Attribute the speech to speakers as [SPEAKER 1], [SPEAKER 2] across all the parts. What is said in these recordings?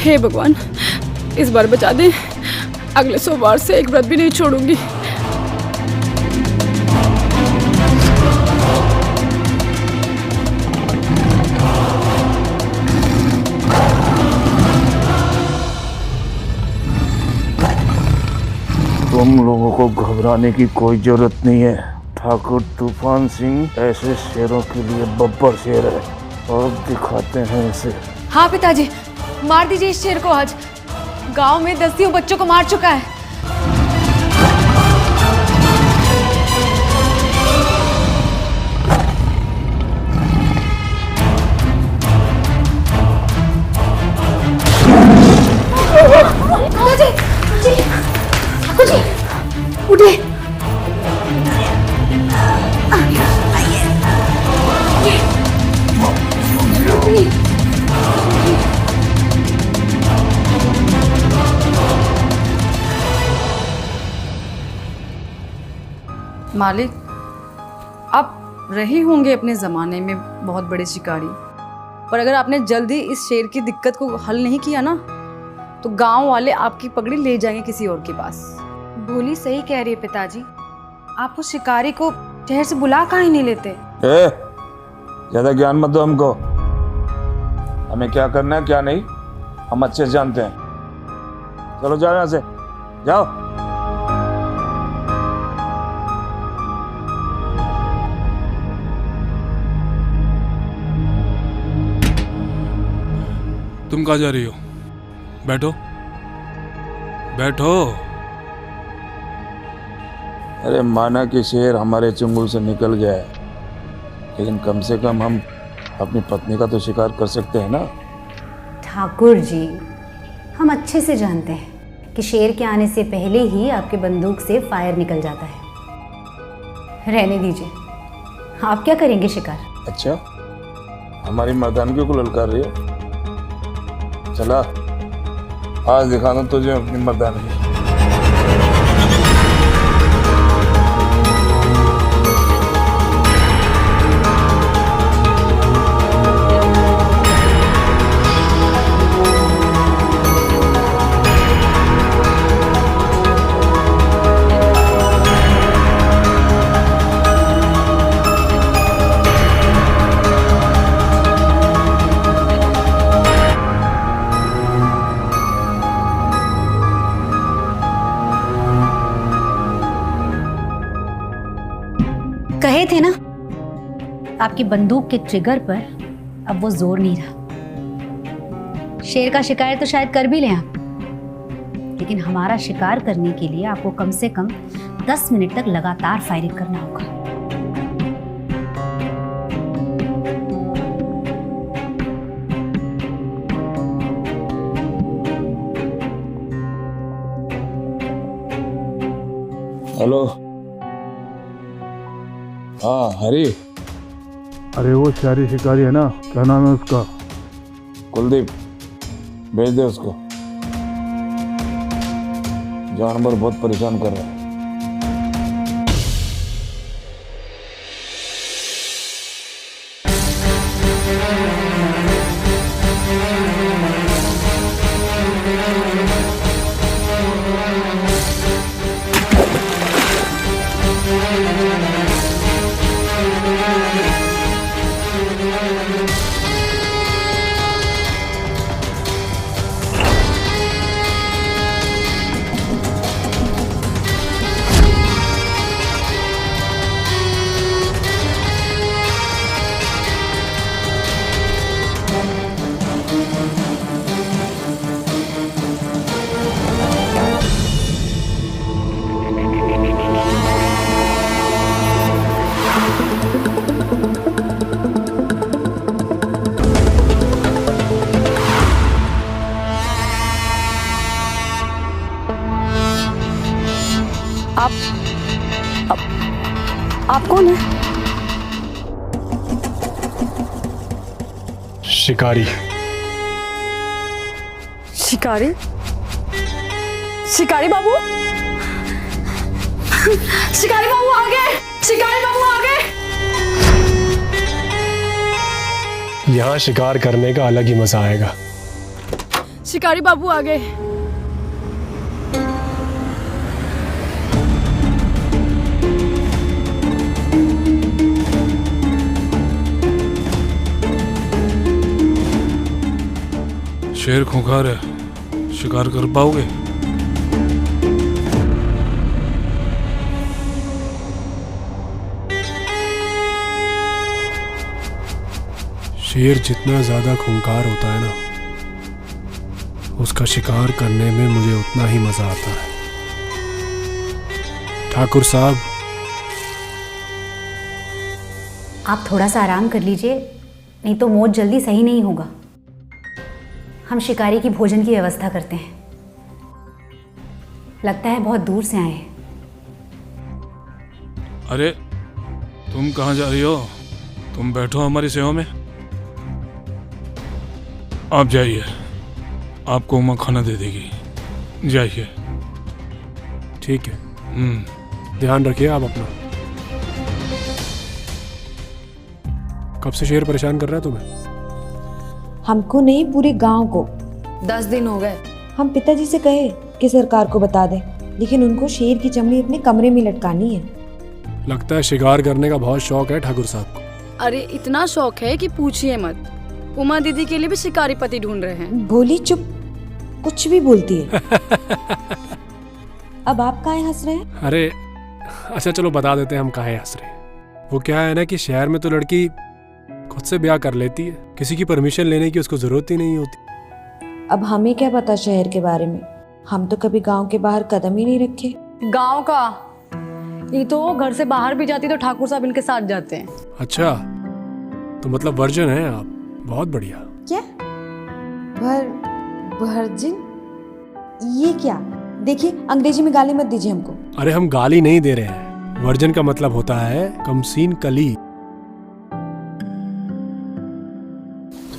[SPEAKER 1] हे भगवान, इस बार बचा दे। अगले सोमवार से एक व्रत भी नहीं छोड़ूंगी।
[SPEAKER 2] तुम लोगों को घबराने की कोई जरूरत नहीं है। ठाकुर तूफान सिंह ऐसे शेरों के लिए बब्बर शेर है और दिखाते हैं इसे।
[SPEAKER 3] हाँ पिताजी, मार दीजिए इस शेर को। आज गांव में दस्तियों बच्चों को मार चुका है।
[SPEAKER 1] उठे।
[SPEAKER 3] मालिक, आप रहे होंगे अपने ज़माने में बहुत बड़े शिकारी, पर अगर आपने जल्दी इस शेर की दिक्कत को हल नहीं किया ना, तो गांव वाले आपकी पगड़ी ले जाएंगे किसी और के पास।
[SPEAKER 4] भोली सही कह रही है पिताजी। आप उस शिकारी को शहर से बुला काहे नहीं लेते?
[SPEAKER 2] ज्यादा ज्ञान मत दो हमको। हमें क्या करना है क्या नहीं हम अच्छे से जानते हैं। चलो जाओ यहाँ से, जाओ।
[SPEAKER 5] तुम कहाँ जा रही हो? बैठो बैठो।
[SPEAKER 2] अरे माना कि शेर हमारे चंगुल से निकल गया है, लेकिन कम से कम हम अपनी पत्नी का तो शिकार कर सकते हैं ना।
[SPEAKER 6] ठाकुर जी, हम अच्छे से जानते हैं कि शेर के आने से पहले ही आपके बंदूक से फायर निकल जाता है। रहने दीजिए, आप क्या करेंगे शिकार?
[SPEAKER 2] अच्छा, हमारी मर्दानगी को ललकार रही है। चला, आज दिखा दूं तुझे अपनी मर्दानगी।
[SPEAKER 6] कहे थे ना, आपकी बंदूक के ट्रिगर पर अब वो जोर नहीं रहा। शेर का शिकार तो शायद कर भी लें आप, लेकिन हमारा शिकार करने के लिए आपको कम से कम 10 मिनट तक लगातार फायरिंग करना होगा।
[SPEAKER 2] हेलो, हाँ हरी।
[SPEAKER 7] अरे वो शहरी शिकारी है ना, क्या नाम है उसका?
[SPEAKER 2] कुलदीप, भेज दे उसको। जानवर बहुत परेशान कर रहा है।
[SPEAKER 3] आप कौन है?
[SPEAKER 7] शिकारी।
[SPEAKER 3] शिकारी? शिकारी बाबू? शिकारी बाबू आ गए! शिकारी बाबू आ गए!
[SPEAKER 7] यहाँ शिकार करने का अलग ही मजा आएगा।
[SPEAKER 1] शिकारी बाबू आ गए।
[SPEAKER 5] शेर खूंखार है, शिकार कर पाओगे? शेर जितना ज्यादा खूंखार होता है ना, उसका शिकार करने में मुझे उतना ही मजा आता है। ठाकुर साहब,
[SPEAKER 6] आप थोड़ा सा आराम कर लीजिए, नहीं तो मौत जल्दी सही नहीं होगा। हम शिकारी की भोजन की व्यवस्था करते हैं। लगता है बहुत दूर से आए हैं।
[SPEAKER 5] अरे तुम कहाँ जा रही हो? तुम बैठो हमारी सेवा में। आप जाइए, आपको उमा खाना दे देगी, जाइए।
[SPEAKER 8] ठीक है, ध्यान रखिए आप अपना। कब से शेर परेशान कर रहा है तुम्हें?
[SPEAKER 9] हमको नहीं, पूरे गांव को।
[SPEAKER 3] 10 दिन हो गए।
[SPEAKER 9] हम पिताजी से कहे कि सरकार को बता दें, लेकिन उनको शेर की चमड़ी अपने कमरे में लटकानी है।
[SPEAKER 8] लगता है शिकार करने का बहुत शौक है ठाकुर साहब को।
[SPEAKER 1] अरे इतना शौक है कि पूछिए मत। उमा दीदी के लिए भी शिकारी पति ढूंढ रहे हैं।
[SPEAKER 9] भोली चुप, कुछ भी बोलती है। अब आप काहे हंस रहे हैं?
[SPEAKER 8] अरे अच्छा चलो बता देते हैं हम काहे हंस रहे हैं। वो क्या है ना कि शहर में तो लड़की खुद से ब्याह कर लेती है, किसी की परमिशन लेने की उसको जरूरत ही नहीं होती।
[SPEAKER 9] अब हमें क्या पता शहर के बारे में, हम तो कभी गांव के बाहर कदम ही नहीं रखे।
[SPEAKER 3] गांव का ये तो घर से बाहर भी जाती तो ठाकुर साहब इनके साथ जाते हैं।
[SPEAKER 8] अच्छा, तो मतलब वर्जन है आप, बहुत बढ़िया।
[SPEAKER 9] क्या वर्जिन? ये क्या? देखिए अंग्रेजी में गाली मत दीजिए हमको।
[SPEAKER 8] अरे हम गाली नहीं दे रहे हैं, वर्जन का मतलब होता है कमसीन कली।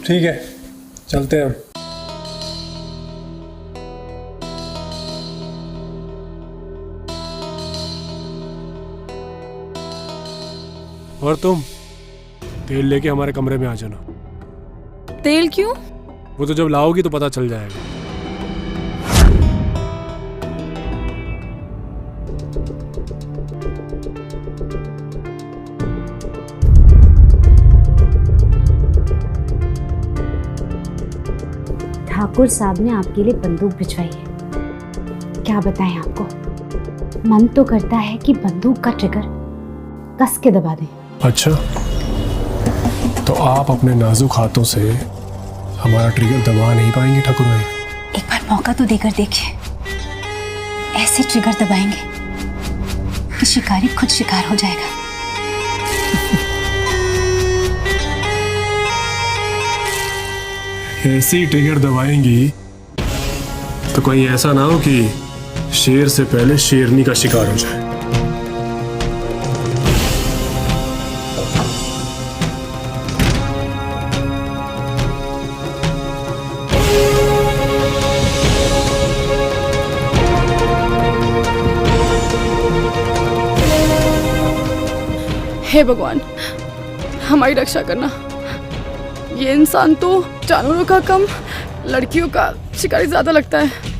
[SPEAKER 8] ठीक है, चलते हैं हम। और तुम तेल लेके हमारे कमरे में आ जाना।
[SPEAKER 1] तेल क्यों?
[SPEAKER 8] वो तो जब लाओगी तो पता चल जाएगा।
[SPEAKER 6] ठाकुर साहब ने आपके लिए बंदूक भिजवाई है। क्या बताएं आपको, मन तो करता है कि बंदूक का ट्रिगर कस के दबा दें।
[SPEAKER 8] अच्छा, तो आप अपने नाजुक हाथों से हमारा ट्रिगर दबा नहीं पाएंगे ठाकुर भाई?
[SPEAKER 6] एक बार मौका तो देकर देखिए। ऐसे ट्रिगर दबाएंगे कि शिकारी खुद शिकार हो जाएगा।
[SPEAKER 8] ऐसी ट्रिगर दबाएंगी तो कहीं ऐसा ना हो कि शेर से पहले शेरनी का शिकार हो जाए।
[SPEAKER 1] हे भगवान, हमारी रक्षा करना। ये इंसान तो जानवरों का कम, लड़कियों का शिकारी ज्यादा लगता है।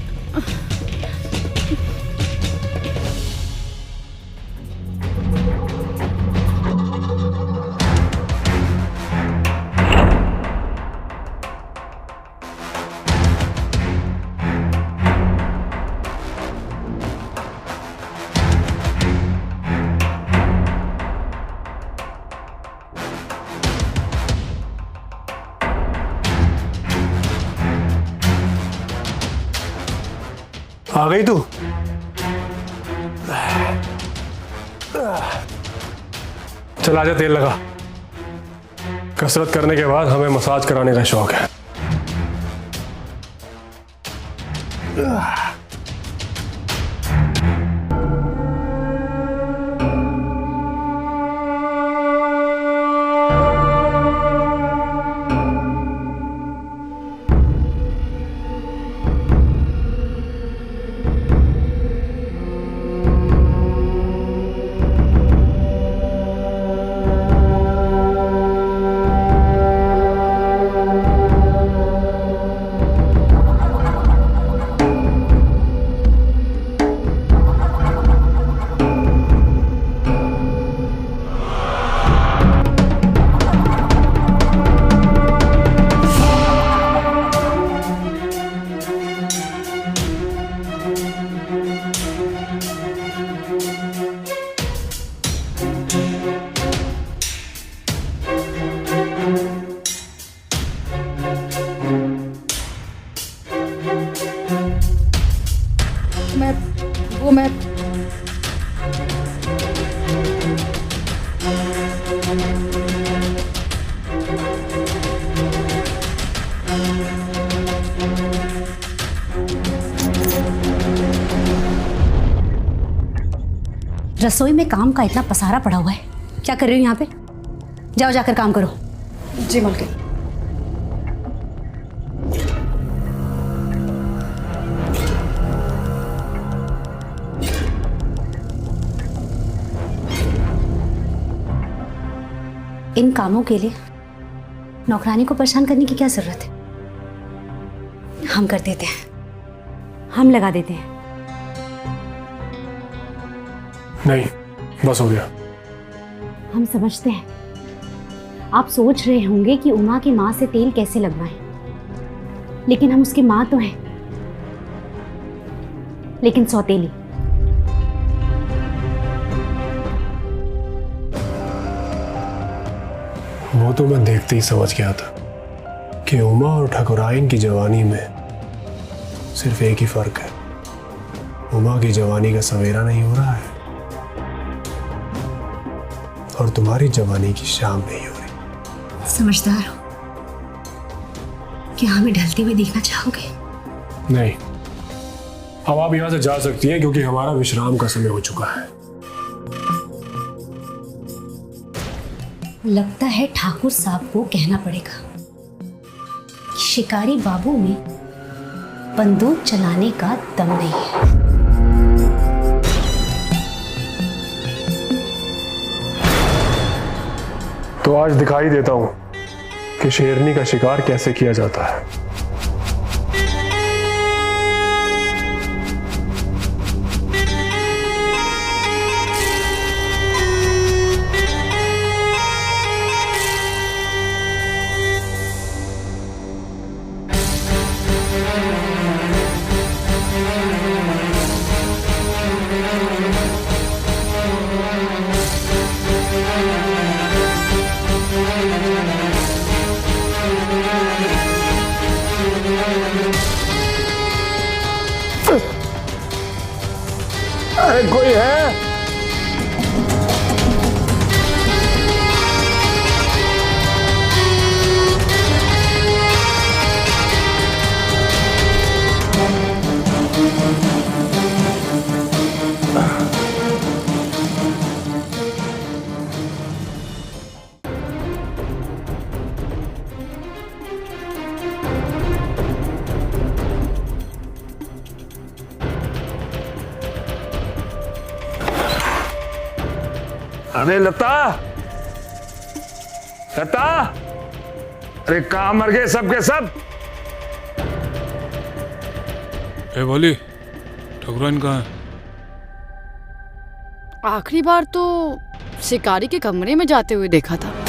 [SPEAKER 8] आ गई तू? चल आजा, तेल लगा। कसरत करने के बाद हमें मसाज कराने का शौक है।
[SPEAKER 6] रसोई में काम का इतना पसारा पड़ा हुआ है, क्या कर रही हो यहाँ पे? जाओ जाकर काम करो।
[SPEAKER 1] जी मालकिन।
[SPEAKER 6] इन कामों के लिए नौकरानी को परेशान करने की क्या जरूरत है? हम कर देते हैं, हम लगा देते हैं।
[SPEAKER 8] नहीं, बस हो गया।
[SPEAKER 6] हम समझते हैं आप सोच रहे होंगे कि उमा की माँ से तेल कैसे लगवाएं, लेकिन हम उसकी माँ तो हैं, लेकिन सौतेली।
[SPEAKER 8] वो तो मैं देखते ही समझ गया था कि उमा और ठकुराइन की जवानी में सिर्फ एक ही फर्क है, उमा की जवानी का सवेरा नहीं हो रहा है और तुम्हारी जवानी की शाम नहीं हो रही।
[SPEAKER 6] समझदार हो, क्या हमें ढलते हुए देखना चाहोगे?
[SPEAKER 8] नहीं, अब आप यहाँ से जा सकती हैं क्योंकि हमारा विश्राम का समय हो चुका है।
[SPEAKER 6] लगता है ठाकुर साहब को कहना पड़ेगा कि शिकारी बाबू में बंदूक चलाने का दम नहीं है।
[SPEAKER 8] तो आज दिखाई देता हूं कि शेरनी का शिकार कैसे किया जाता है।
[SPEAKER 2] अरे कोई है? अरे लता, लता, अरे कहाँ मर गए सब के सब?
[SPEAKER 5] ए भोली, ठकुराइन कहाँ है?
[SPEAKER 1] आखिरी बार तो शिकारी के कमरे में जाते हुए देखा था।